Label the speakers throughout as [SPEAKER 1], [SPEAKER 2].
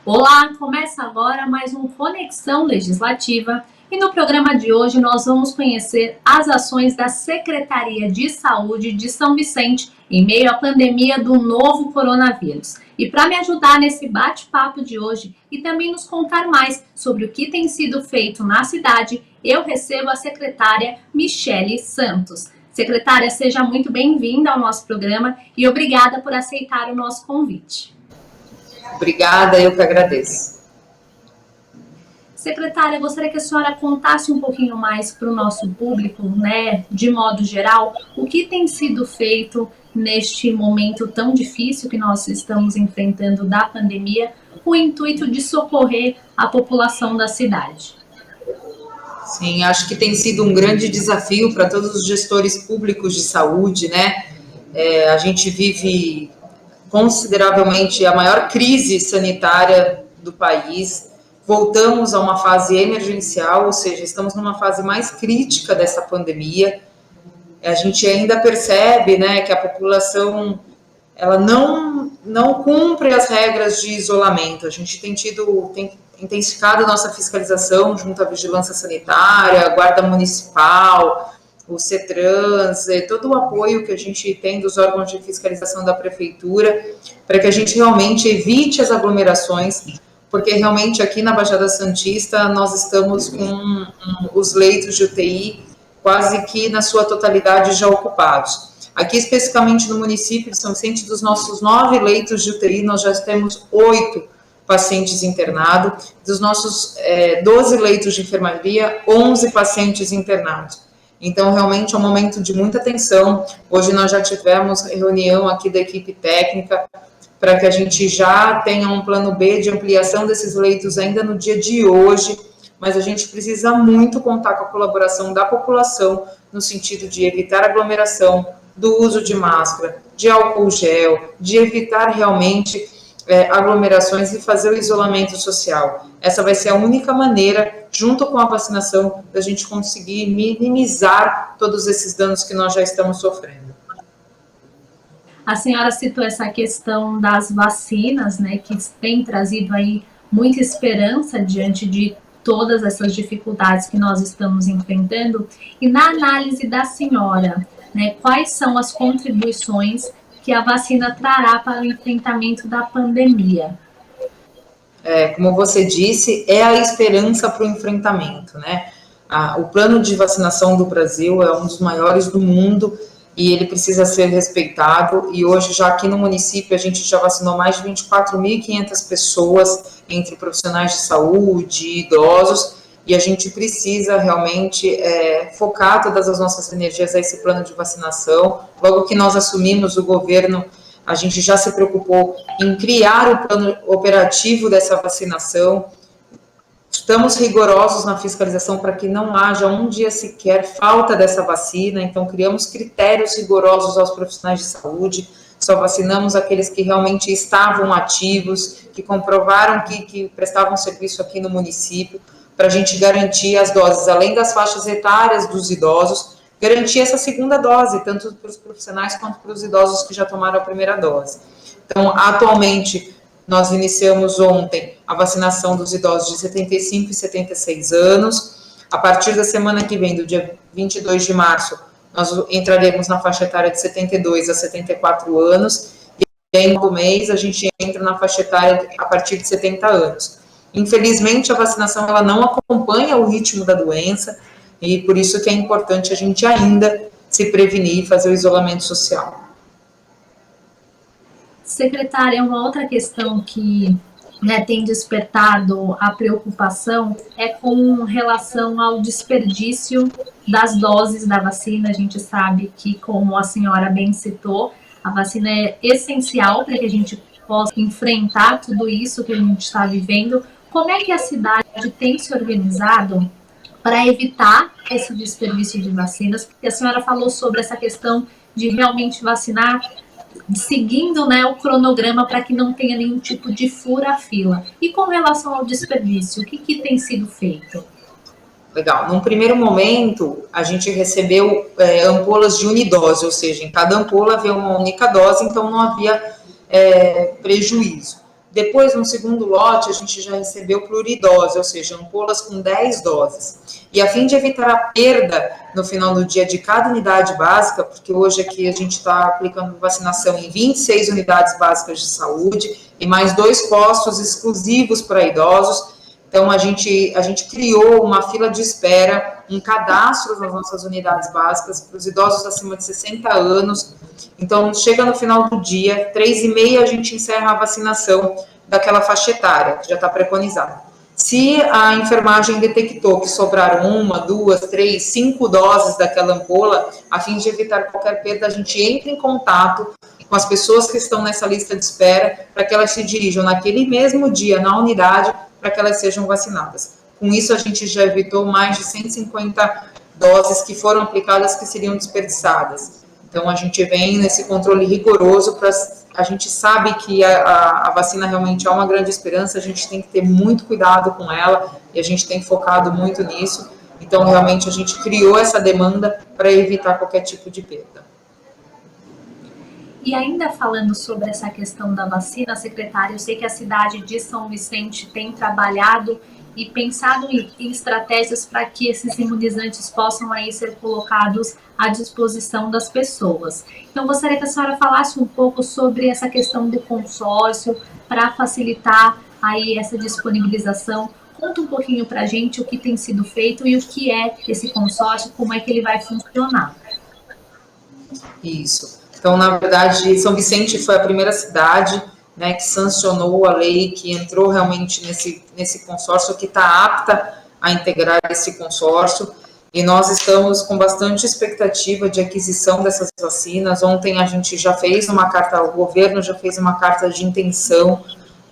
[SPEAKER 1] Olá, começa agora mais um Conexão Legislativa e no programa de hoje nós vamos conhecer as ações da Secretaria de Saúde de São Vicente em meio à pandemia do novo coronavírus. E para me ajudar nesse bate-papo de hoje e também nos contar mais sobre o que tem sido feito na cidade, eu recebo a secretária Michele Santos. Secretária, seja muito bem-vinda ao nosso programa e obrigada por aceitar o nosso convite.
[SPEAKER 2] Obrigada, eu que agradeço.
[SPEAKER 1] Secretária, gostaria que a senhora contasse um pouquinho mais para o nosso público, né, de modo geral, o que tem sido feito neste momento tão difícil que nós estamos enfrentando da pandemia, com o intuito de socorrer a população da cidade.
[SPEAKER 2] Sim, acho que tem sido um grande desafio para todos os gestores públicos de saúde, né? A gente vive consideravelmente a maior crise sanitária do país. Voltamos a uma fase emergencial, ou seja, estamos numa fase mais crítica dessa pandemia. A gente ainda percebe, né, que a população ela não cumpre as regras de isolamento. A gente tem intensificado nossa fiscalização junto à Vigilância Sanitária, a Guarda Municipal, o CETRANS, todo o apoio que a gente tem dos órgãos de fiscalização da Prefeitura, para que a gente realmente evite as aglomerações, porque realmente aqui na Baixada Santista nós estamos com os leitos de UTI quase que na sua totalidade já ocupados. Aqui especificamente no município de São Vicente, dos nossos 9 leitos de UTI, nós já temos 8 pacientes internados, dos nossos 12 leitos de enfermaria, 11 pacientes internados. Então, realmente é um momento de muita atenção. Hoje nós já tivemos reunião aqui da equipe técnica para que a gente já tenha um plano B de ampliação desses leitos ainda no dia de hoje, mas a gente precisa muito contar com a colaboração da população no sentido de evitar aglomeração, do uso de máscara, de álcool gel, de evitar realmente aglomerações e fazer o isolamento social. Essa vai ser a única maneira, junto com a vacinação, da gente conseguir minimizar todos esses danos que nós já estamos sofrendo.
[SPEAKER 1] A senhora citou essa questão das vacinas, né, que tem trazido aí muita esperança diante de todas essas dificuldades que nós estamos enfrentando. E na análise da senhora, né, quais são as contribuições que a vacina trará para o enfrentamento da pandemia?
[SPEAKER 2] Como você disse, é a esperança para o enfrentamento, né? O plano de vacinação do Brasil é um dos maiores do mundo e ele precisa ser respeitado. E hoje, já aqui no município, a gente já vacinou mais de 24.500 pessoas, entre profissionais de saúde e idosos, e a gente precisa realmente focar todas as nossas energias a esse plano de vacinação. Logo que nós assumimos o governo, a gente já se preocupou em criar o plano operativo dessa vacinação. Estamos rigorosos na fiscalização para que não haja um dia sequer falta dessa vacina, então criamos critérios rigorosos aos profissionais de saúde, só vacinamos aqueles que realmente estavam ativos, que comprovaram que prestavam serviço aqui no município, para a gente garantir as doses, além das faixas etárias dos idosos, garantir essa segunda dose, tanto para os profissionais quanto para os idosos que já tomaram a primeira dose. Então, atualmente, nós iniciamos ontem a vacinação dos idosos de 75 e 76 anos. A partir da semana que vem, do dia 22 de março, nós entraremos na faixa etária de 72 a 74 anos. E aí, no mês, a gente entra na faixa etária a partir de 70 anos. Infelizmente, a vacinação ela não acompanha o ritmo da doença e por isso que é importante a gente ainda se prevenir e fazer o isolamento social.
[SPEAKER 1] Secretária, uma outra questão que tem despertado a preocupação é com relação ao desperdício das doses da vacina. A gente sabe que, como a senhora bem citou, a vacina é essencial para que a gente possa enfrentar tudo isso que a gente está vivendo. Como é que a cidade tem se organizado para evitar esse desperdício de vacinas? Porque a senhora falou sobre essa questão de realmente vacinar seguindo, né, o cronograma para que não tenha nenhum tipo de fura-fila. E com relação ao desperdício, o que tem sido feito?
[SPEAKER 2] Legal. Num primeiro momento, a gente recebeu ampolas de unidose, ou seja, em cada ampola havia uma única dose, então não havia prejuízo. Depois, no segundo lote, a gente já recebeu pluridose, ou seja, ampolas com 10 doses. E a fim de evitar a perda no final do dia de cada unidade básica, porque hoje aqui a gente está aplicando vacinação em 26 unidades básicas de saúde e mais 2 postos exclusivos para idosos. Então, a gente criou uma fila de espera, um cadastro nas nossas unidades básicas para os idosos acima de 60 anos. Então, chega no final do dia, 3h30, a gente encerra a vacinação daquela faixa etária, que já está preconizada. Se a enfermagem detectou que sobraram 1, 2, 3, 5 doses daquela ampola, a fim de evitar qualquer perda, a gente entra em contato com as pessoas que estão nessa lista de espera, para que elas se dirijam naquele mesmo dia na unidade, para que elas sejam vacinadas. Com isso, a gente já evitou mais de 150 doses que foram aplicadas que seriam desperdiçadas. Então, a gente vem nesse controle rigoroso, a gente sabe que a vacina realmente é uma grande esperança, a gente tem que ter muito cuidado com ela, e a gente tem focado muito nisso. Então, realmente, a gente criou essa demanda para evitar qualquer tipo de perda.
[SPEAKER 1] E ainda falando sobre essa questão da vacina, secretária, eu sei que a cidade de São Vicente tem trabalhado e pensado em estratégias para que esses imunizantes possam aí ser colocados à disposição das pessoas. Então, gostaria que a senhora falasse um pouco sobre essa questão do consórcio para facilitar aí essa disponibilização. Conta um pouquinho para a gente o que tem sido feito e o que é esse consórcio, como é que ele vai funcionar.
[SPEAKER 2] Isso. Então, na verdade, São Vicente foi a primeira cidade, né, que sancionou a lei, que entrou realmente nesse consórcio, que está apta a integrar esse consórcio, e nós estamos com bastante expectativa de aquisição dessas vacinas. Ontem a gente já fez uma carta, o governo já fez uma carta de intenção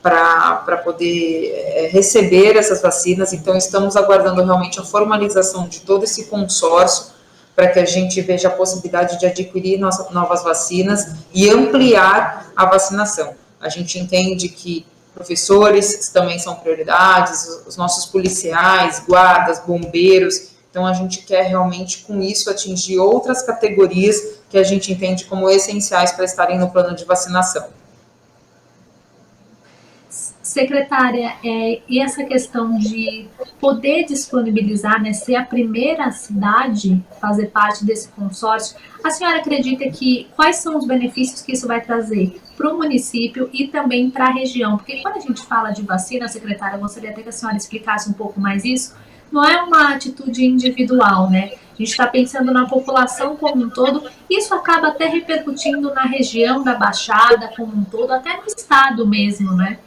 [SPEAKER 2] para poder receber essas vacinas, então estamos aguardando realmente a formalização de todo esse consórcio, para que a gente veja a possibilidade de adquirir novas vacinas e ampliar a vacinação. A gente entende que professores também são prioridades, os nossos policiais, guardas, bombeiros. Então, a gente quer realmente, com isso, atingir outras categorias que a gente entende como essenciais para estarem no plano de vacinação.
[SPEAKER 1] Secretária, e essa questão de poder disponibilizar, né, ser a primeira cidade a fazer parte desse consórcio, a senhora acredita que quais são os benefícios que isso vai trazer para o município e também para a região? Porque quando a gente fala de vacina, secretária, eu gostaria até que a senhora explicasse um pouco mais isso, não é uma atitude individual, né? A gente está pensando na população como um todo, isso acaba até repercutindo na região da Baixada como um todo, até no estado mesmo, né?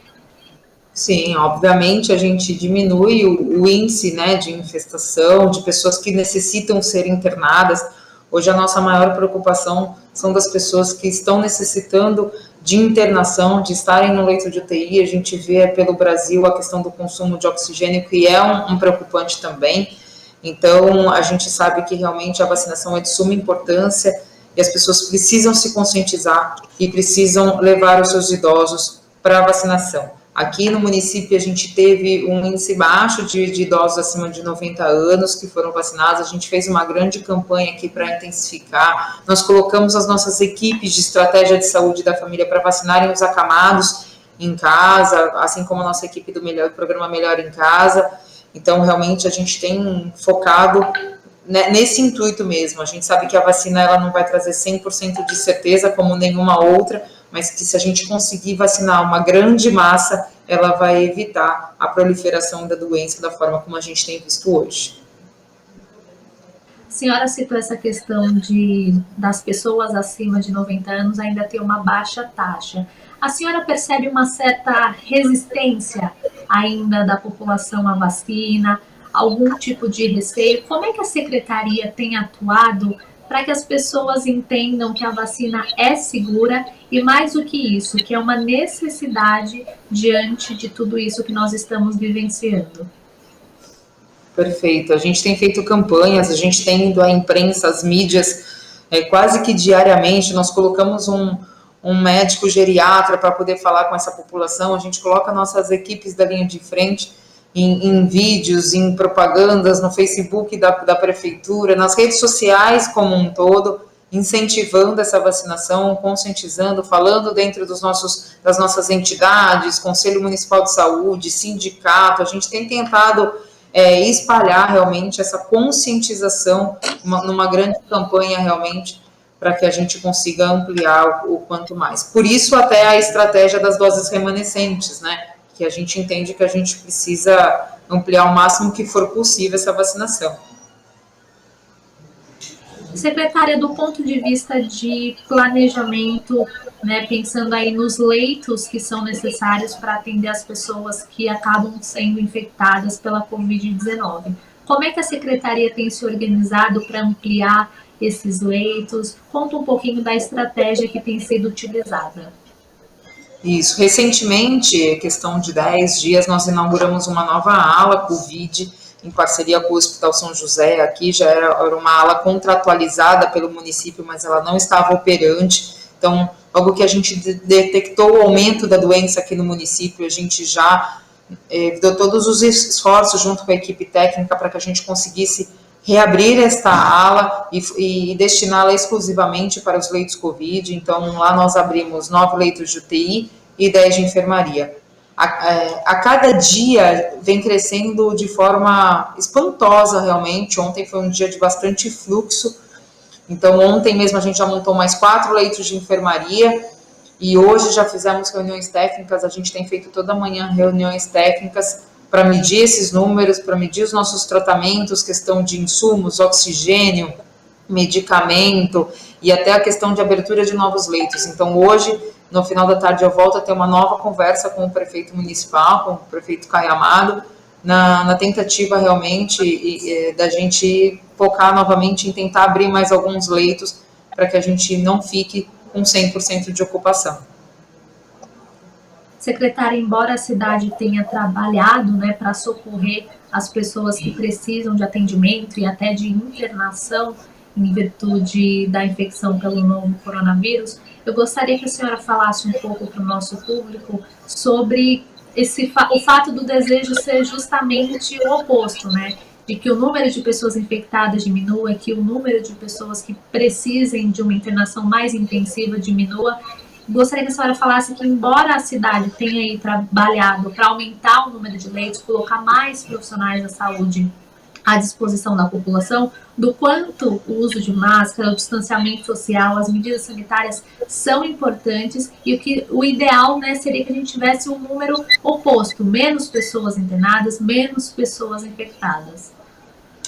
[SPEAKER 2] Sim, obviamente a gente diminui o índice, né, de infestação, de pessoas que necessitam ser internadas. Hoje a nossa maior preocupação são das pessoas que estão necessitando de internação, de estarem no leito de UTI. A gente vê pelo Brasil a questão do consumo de oxigênio, que é um preocupante também. Então, a gente sabe que realmente a vacinação é de suma importância e as pessoas precisam se conscientizar e precisam levar os seus idosos para a vacinação. Aqui no município a gente teve um índice baixo de idosos acima de 90 anos que foram vacinados. A gente fez uma grande campanha aqui para intensificar. Nós colocamos as nossas equipes de estratégia de saúde da família para vacinarem os acamados em casa, assim como a nossa equipe do programa Melhor em Casa. Então, realmente, a gente tem focado nesse intuito mesmo. A gente sabe que a vacina ela não vai trazer 100% de certeza, como nenhuma outra, mas que se a gente conseguir vacinar uma grande massa, ela vai evitar a proliferação da doença da forma como a gente tem visto hoje.
[SPEAKER 1] A senhora citou essa questão das pessoas acima de 90 anos ainda ter uma baixa taxa. A senhora percebe uma certa resistência ainda da população à vacina, algum tipo de receio? Como é que a secretaria tem atuado para que as pessoas entendam que a vacina é segura e, mais do que isso, que é uma necessidade diante de tudo isso que nós estamos vivenciando?
[SPEAKER 2] Perfeito. A gente tem feito campanhas, a gente tem ido à imprensa, às mídias, quase que diariamente. Nós colocamos um médico geriatra para poder falar com essa população. A gente coloca nossas equipes da linha de frente em vídeos, em propagandas, no Facebook da prefeitura, nas redes sociais como um todo. incentivando essa vacinação, conscientizando, falando dentro das nossas entidades, Conselho Municipal de Saúde, sindicato. A gente tem tentado espalhar realmente essa conscientização numa grande campanha realmente, para que a gente consiga ampliar o quanto mais. Por isso até a estratégia das doses remanescentes, né? Que a gente entende que a gente precisa ampliar o máximo que for possível essa vacinação.
[SPEAKER 1] Secretária, do ponto de vista de planejamento, né, pensando aí nos leitos que são necessários para atender as pessoas que acabam sendo infectadas pela Covid-19, como é que a Secretaria tem se organizado para ampliar esses leitos? Conta um pouquinho da estratégia que tem sido utilizada.
[SPEAKER 2] Isso, recentemente, questão de 10 dias, nós inauguramos uma nova ala Covid, em parceria com o Hospital São José, aqui já era uma ala contratualizada pelo município, mas ela não estava operante. Então, logo que a gente detectou o aumento da doença aqui no município, a gente já deu todos os esforços junto com a equipe técnica para que a gente conseguisse reabrir esta ala e destiná-la exclusivamente para os leitos Covid. Então, lá nós abrimos 9 leitos de UTI e 10 de enfermaria. A cada dia vem crescendo de forma espantosa, realmente. Ontem foi um dia de bastante fluxo. Então, ontem mesmo a gente já montou mais 4 leitos de enfermaria e hoje já fizemos reuniões técnicas. A gente tem feito toda manhã reuniões técnicas para medir esses números, para medir os nossos tratamentos, questão de insumos, oxigênio, medicamento e até a questão de abertura de novos leitos. Então, hoje, no final da tarde, eu volto a ter uma nova conversa com o prefeito municipal, com o prefeito Caio Amado, na tentativa realmente da gente focar novamente em tentar abrir mais alguns leitos para que a gente não fique com 100% de ocupação.
[SPEAKER 1] Secretária, embora a cidade tenha trabalhado, né, para socorrer as pessoas que precisam de atendimento e até de internação em virtude da infecção pelo novo coronavírus, eu gostaria que a senhora falasse um pouco para o nosso público sobre o fato do desejo ser justamente o oposto, né? De que o número de pessoas infectadas diminua, que o número de pessoas que precisem de uma internação mais intensiva diminua. Gostaria que a senhora falasse que, embora a cidade tenha aí trabalhado para aumentar o número de leitos, colocar mais profissionais da saúde à disposição da população, do quanto o uso de máscara, o distanciamento social, as medidas sanitárias são importantes e o ideal, né, seria que a gente tivesse um número oposto, menos pessoas internadas, menos pessoas infectadas.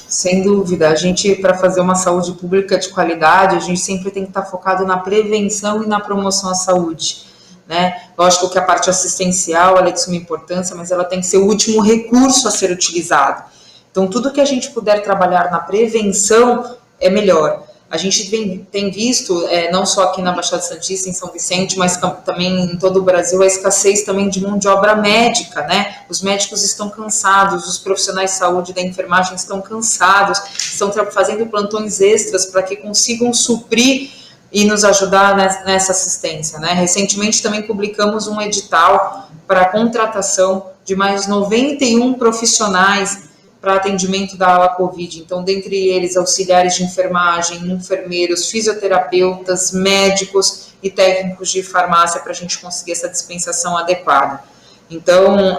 [SPEAKER 2] Sem dúvida, a gente, para fazer uma saúde pública de qualidade, a gente sempre tem que estar focado na prevenção e na promoção à saúde, né? Lógico que a parte assistencial ela é de suma importância, mas ela tem que ser o último recurso a ser utilizado. Então, tudo que a gente puder trabalhar na prevenção é melhor. A gente tem visto, não só aqui na Baixada Santista, em São Vicente, mas também em todo o Brasil, a escassez também de mão de obra médica, né? Os médicos estão cansados, os profissionais de saúde da enfermagem estão cansados, estão fazendo plantões extras para que consigam suprir e nos ajudar nessa assistência, né? Recentemente também publicamos um edital para a contratação de mais 91 profissionais para atendimento da ala Covid. Então, dentre eles, auxiliares de enfermagem, enfermeiros, fisioterapeutas, médicos e técnicos de farmácia para a gente conseguir essa dispensação adequada. Então,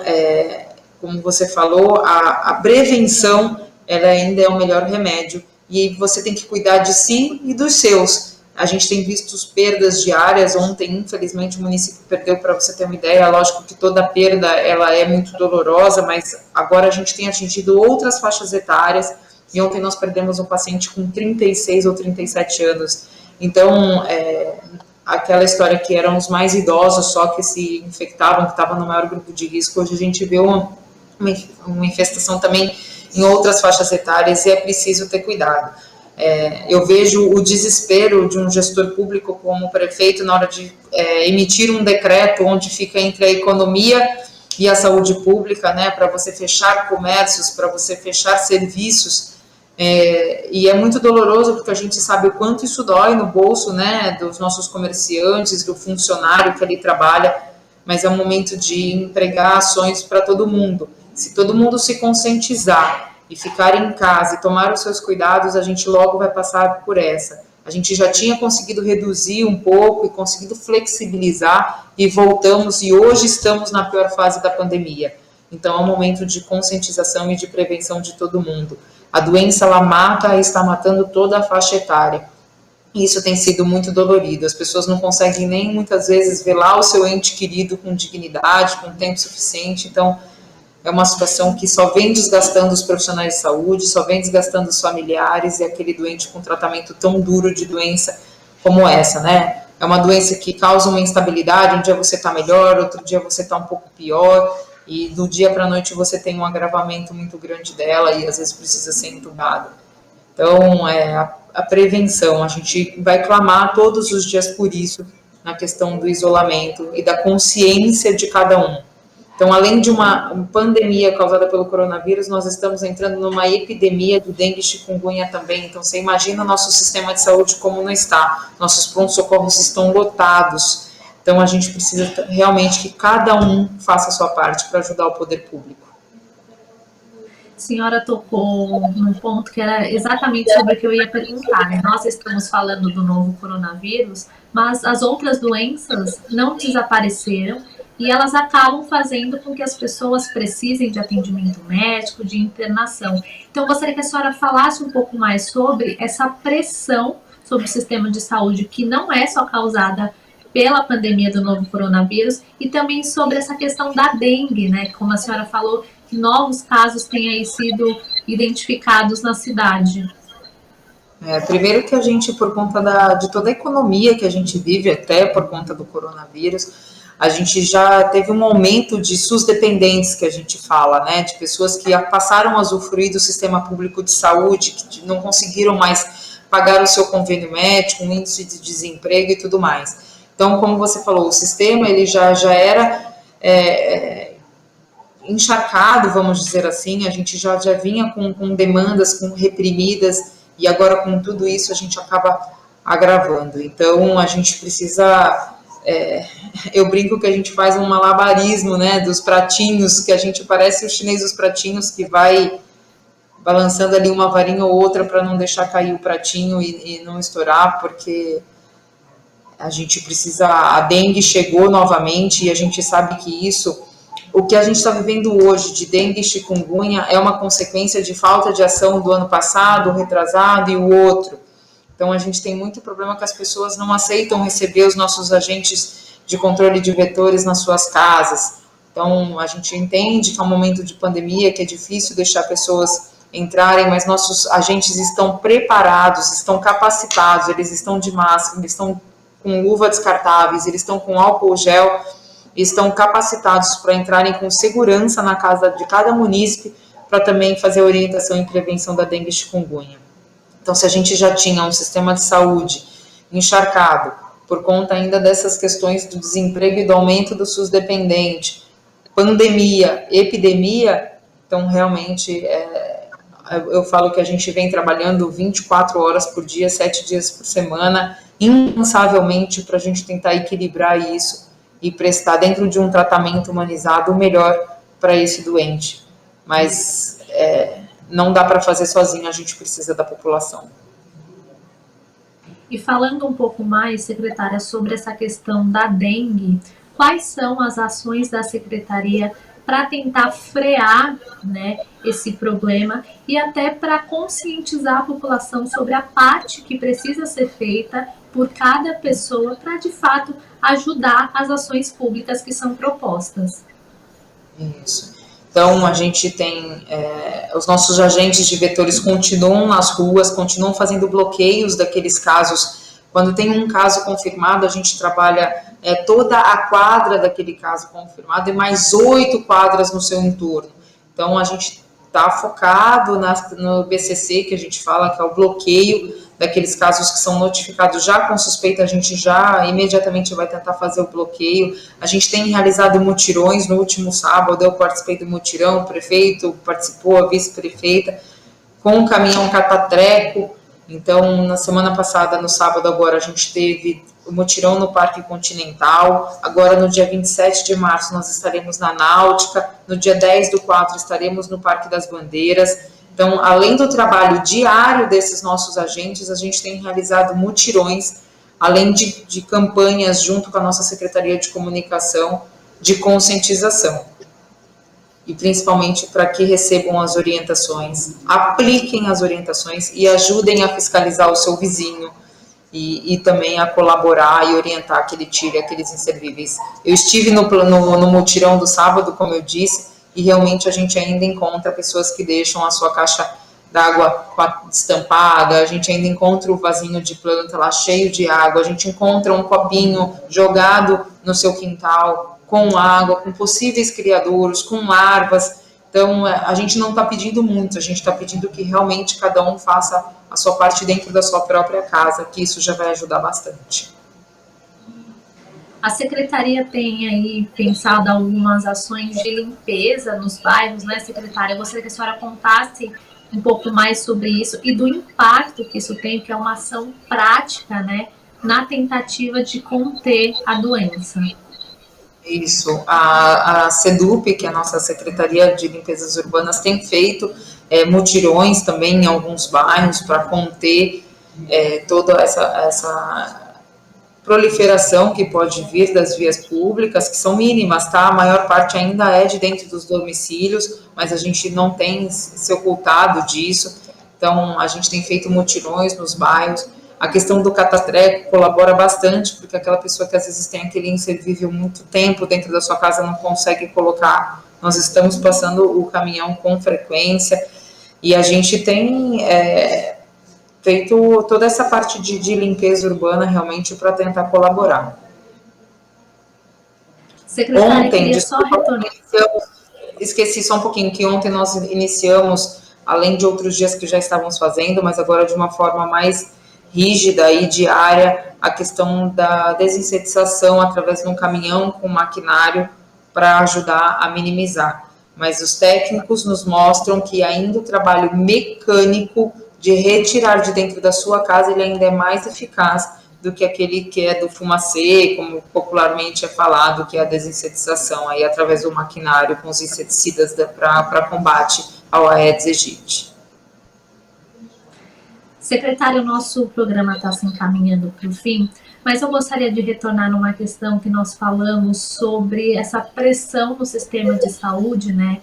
[SPEAKER 2] como você falou, a prevenção ela ainda é o melhor remédio e você tem que cuidar de si e dos seus. A gente tem visto perdas diárias. Ontem, infelizmente, o município perdeu, para você ter uma ideia, lógico que toda perda ela é muito dolorosa, mas agora a gente tem atingido outras faixas etárias, e ontem nós perdemos um paciente com 36 ou 37 anos. Então, aquela história que eram os mais idosos só que se infectavam, que estavam no maior grupo de risco, hoje a gente vê uma infestação também em outras faixas etárias e é preciso ter cuidado. Eu vejo o desespero de um gestor público como o prefeito na hora de emitir um decreto onde fica entre a economia e a saúde pública, né, para você fechar comércios, para você fechar serviços, e é muito doloroso porque a gente sabe o quanto isso dói no bolso, né, dos nossos comerciantes, do funcionário que ali trabalha, mas é um momento de empregar ações para todo mundo. Se todo mundo se conscientizar e ficar em casa e tomar os seus cuidados, a gente logo vai passar por essa. A gente já tinha conseguido reduzir um pouco e conseguido flexibilizar e voltamos, e hoje estamos na pior fase da pandemia. Então é um momento de conscientização e de prevenção de todo mundo. A doença, ela mata e está matando toda a faixa etária. E isso tem sido muito dolorido. As pessoas não conseguem nem muitas vezes ver lá o seu ente querido com dignidade, com tempo suficiente. Então é uma situação que só vem desgastando os profissionais de saúde, só vem desgastando os familiares e aquele doente com tratamento tão duro de doença como essa, né? É uma doença que causa uma instabilidade, um dia você está melhor, outro dia você está um pouco pior, e do dia para a noite você tem um agravamento muito grande dela e às vezes precisa ser entubado. Então, a prevenção, a gente vai clamar todos os dias por isso, na questão do isolamento e da consciência de cada um. Então, além de uma pandemia causada pelo coronavírus, nós estamos entrando numa epidemia de dengue e chikungunya também. Então, você imagina o nosso sistema de saúde como não está. Nossos prontos-socorros estão lotados. Então, a gente precisa realmente que cada um faça a sua parte para ajudar o poder público.
[SPEAKER 1] A senhora tocou num ponto que era exatamente sobre o que eu ia perguntar, né? Nós estamos falando do novo coronavírus, mas as outras doenças não desapareceram e elas acabam fazendo com que as pessoas precisem de atendimento médico, de internação. Então, eu gostaria que a senhora falasse um pouco mais sobre essa pressão sobre o sistema de saúde, que não é só causada pela pandemia do novo coronavírus, e também sobre essa questão da dengue, né? Como a senhora falou, que novos casos têm aí sido identificados na cidade.
[SPEAKER 2] Primeiro que a gente, por conta de toda a economia que a gente vive, até por conta do coronavírus, a gente já teve um aumento de SUS-dependentes, que a gente fala, né, de pessoas que passaram a usufruir do sistema público de saúde, que não conseguiram mais pagar o seu convênio médico, um índice de desemprego e tudo mais. Então, como você falou, o sistema ele já era encharcado, vamos dizer assim, a gente já vinha com demandas, com reprimidas, e agora com tudo isso a gente acaba agravando. Então, a gente precisa... eu brinco que a gente faz um malabarismo, né, dos pratinhos, que a gente parece o chinês dos pratinhos, que vai balançando ali uma varinha ou outra para não deixar cair o pratinho e não estourar, porque a gente precisa... A dengue chegou novamente e a gente sabe que isso... O que a gente está vivendo hoje de dengue e chikungunya é uma consequência de falta de ação do ano passado, retrasado e o outro. Então, a gente tem muito problema que as pessoas não aceitam receber os nossos agentes de controle de vetores nas suas casas. Então, a gente entende que é um momento de pandemia, que é difícil deixar pessoas entrarem, mas nossos agentes estão preparados, estão capacitados, eles estão de máscara, eles estão com luva descartáveis, eles estão com álcool gel, estão capacitados para entrarem com segurança na casa de cada munícipe para também fazer orientação e prevenção da dengue e chikungunya. Então, se a gente já tinha um sistema de saúde encharcado por conta ainda dessas questões do desemprego e do aumento do SUS-dependente, pandemia, epidemia, então realmente eu falo que a gente vem trabalhando 24 horas por dia, 7 dias por semana, incansavelmente para a gente tentar equilibrar isso e prestar dentro de um tratamento humanizado o melhor para esse doente. Mas não dá para fazer sozinho, a gente precisa da população.
[SPEAKER 1] E falando um pouco mais, secretária, sobre essa questão da dengue, quais são as ações da secretaria para tentar frear, né, esse problema e até para conscientizar a população sobre a parte que precisa ser feita por cada pessoa para, de fato, ajudar as ações públicas que são propostas?
[SPEAKER 2] Isso. Então, a gente tem... os nossos agentes de vetores continuam nas ruas, continuam fazendo bloqueios daqueles casos. Quando tem um caso confirmado, a gente trabalha toda a quadra daquele caso confirmado e mais 8 quadras no seu entorno. Então, a gente está focado no BCC, que a gente fala que é o bloqueio daqueles casos que são notificados já com suspeita, a gente já imediatamente vai tentar fazer o bloqueio. A gente tem realizado mutirões. No último sábado eu participei do mutirão, o prefeito participou, a vice-prefeita, com o caminhão catatreco. Então, na semana passada, no sábado agora, a gente teve o mutirão no Parque Continental. Agora, no dia 27 de março, nós estaremos na Náutica. No dia 10/4, estaremos no Parque das Bandeiras. Então, além do trabalho diário desses nossos agentes, a gente tem realizado mutirões, além de campanhas junto com a nossa Secretaria de Comunicação, de conscientização. E principalmente para que recebam as orientações, apliquem as orientações e ajudem a fiscalizar o seu vizinho e também a colaborar e orientar que ele tire aqueles inservíveis. Eu estive no mutirão do sábado, como eu disse, e realmente a gente ainda encontra pessoas que deixam a sua caixa d'água destampada, a gente ainda encontra o vasinho de planta lá cheio de água, a gente encontra um copinho jogado no seu quintal com água, com possíveis criadouros, com larvas. Então, a gente não está pedindo muito, a gente está pedindo que realmente cada um faça a sua parte dentro da sua própria casa, que isso já vai ajudar bastante.
[SPEAKER 1] A secretaria tem aí pensado algumas ações de limpeza nos bairros, né, secretária? Eu gostaria que a senhora contasse um pouco mais sobre isso e do impacto que isso tem, que é uma ação prática, né, na tentativa de conter a doença.
[SPEAKER 2] Isso, a SEDUP, que é a nossa Secretaria de Limpezas Urbanas, tem feito mutirões também em alguns bairros para conter toda essa proliferação que pode vir das vias públicas, que são mínimas, tá? A maior parte ainda é de dentro dos domicílios, mas a gente não tem se ocultado disso. Então, a gente tem feito mutirões nos bairros. A questão do catatreco colabora bastante, porque aquela pessoa que às vezes tem aquele inservível muito tempo dentro da sua casa não consegue colocar. Nós estamos passando o caminhão com frequência e a gente tem feito toda essa parte de limpeza urbana realmente para tentar colaborar.
[SPEAKER 1] Secretária, ontem, desculpa,
[SPEAKER 2] esqueci só um pouquinho, que ontem nós iniciamos, além de outros dias que já estávamos fazendo, mas agora de uma forma mais rígida e diária, a questão da desinsetização através de um caminhão com maquinário para ajudar a minimizar. Mas os técnicos nos mostram que ainda o trabalho mecânico de retirar de dentro da sua casa, ele ainda é mais eficaz do que aquele que é do fumacê, como popularmente é falado, que é a desinsetização, aí através do maquinário com os inseticidas para combate ao Aedes aegypti.
[SPEAKER 1] Secretário, o nosso programa está se encaminhando para o fim, mas eu gostaria de retornar numa questão que nós falamos sobre essa pressão no sistema de saúde, né,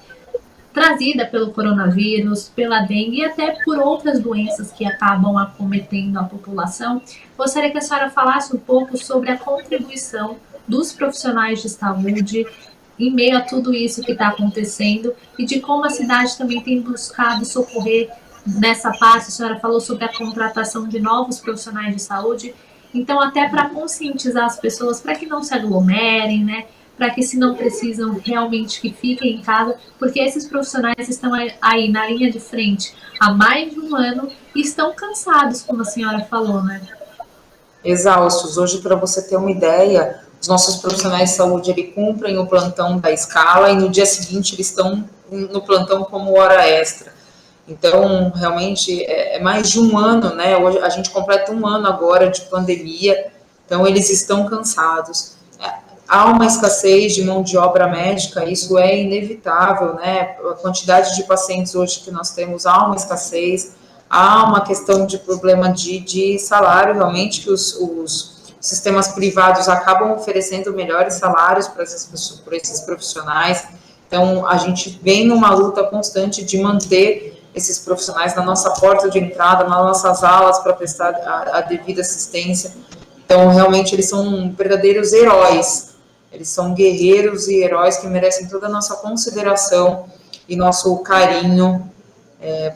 [SPEAKER 1] trazida pelo coronavírus, pela dengue e até por outras doenças que acabam acometendo a população. Gostaria que a senhora falasse um pouco sobre a contribuição dos profissionais de saúde em meio a tudo isso que está acontecendo e de como a cidade também tem buscado socorrer nessa parte. A senhora falou sobre a contratação de novos profissionais de saúde, então até para conscientizar as pessoas para que não se aglomerem, né? Para que, se não precisam, realmente que fiquem em casa, porque esses profissionais estão aí na linha de frente há mais de um ano e estão cansados, como a senhora falou, né?
[SPEAKER 2] Exaustos. Hoje, para você ter uma ideia, os nossos profissionais de saúde, eles cumprem o plantão da escala e no dia seguinte eles estão no plantão como hora extra. Então, realmente, é mais de um ano, né? Hoje a gente completa um ano agora de pandemia, então eles estão cansados. Há uma escassez de mão de obra médica, isso é inevitável, né? A quantidade de pacientes hoje que nós temos, há uma escassez, há uma questão de problema de salário, realmente, que os sistemas privados acabam oferecendo melhores salários para esses profissionais. Então, a gente vem numa luta constante de manter esses profissionais na nossa porta de entrada, nas nossas aulas, para prestar a devida assistência. Então, realmente, eles são verdadeiros heróis. Eles são guerreiros e heróis que merecem toda a nossa consideração e nosso carinho,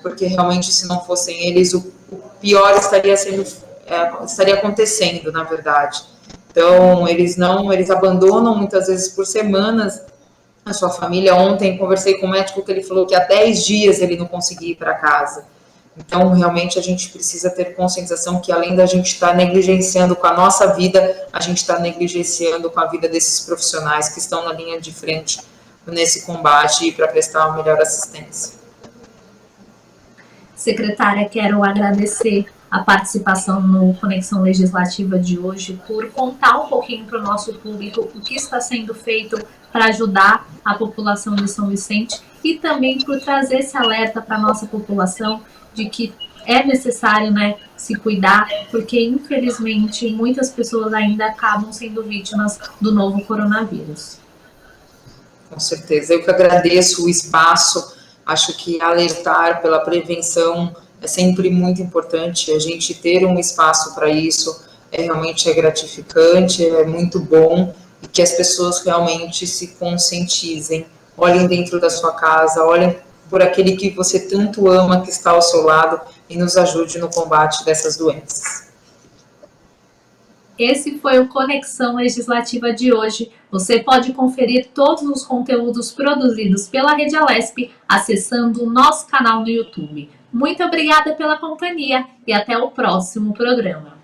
[SPEAKER 2] porque realmente, se não fossem eles, o pior estaria acontecendo, na verdade. Então, eles abandonam muitas vezes por semanas a sua família. Ontem conversei com um médico que ele falou que há 10 dias ele não conseguia ir para casa. Então, realmente, a gente precisa ter conscientização que, além da gente estar negligenciando com a nossa vida, a gente está negligenciando com a vida desses profissionais que estão na linha de frente nesse combate e para prestar a melhor assistência.
[SPEAKER 1] Secretária, quero agradecer a participação no Conexão Legislativa de hoje, por contar um pouquinho para o nosso público o que está sendo feito para ajudar a população de São Vicente e também por trazer esse alerta para a nossa população de que é necessário, né, se cuidar, porque infelizmente muitas pessoas ainda acabam sendo vítimas do novo coronavírus.
[SPEAKER 2] Com certeza, eu que agradeço o espaço, acho que alertar pela prevenção é sempre muito importante, a gente ter um espaço para isso realmente é gratificante, é muito bom, e que as pessoas realmente se conscientizem, olhem dentro da sua casa, olhem por aquele que você tanto ama, que está ao seu lado, e nos ajude no combate dessas doenças.
[SPEAKER 1] Esse foi o Conexão Legislativa de hoje. Você pode conferir todos os conteúdos produzidos pela Rede Alesp acessando o nosso canal no YouTube. Muito obrigada pela companhia e até o próximo programa.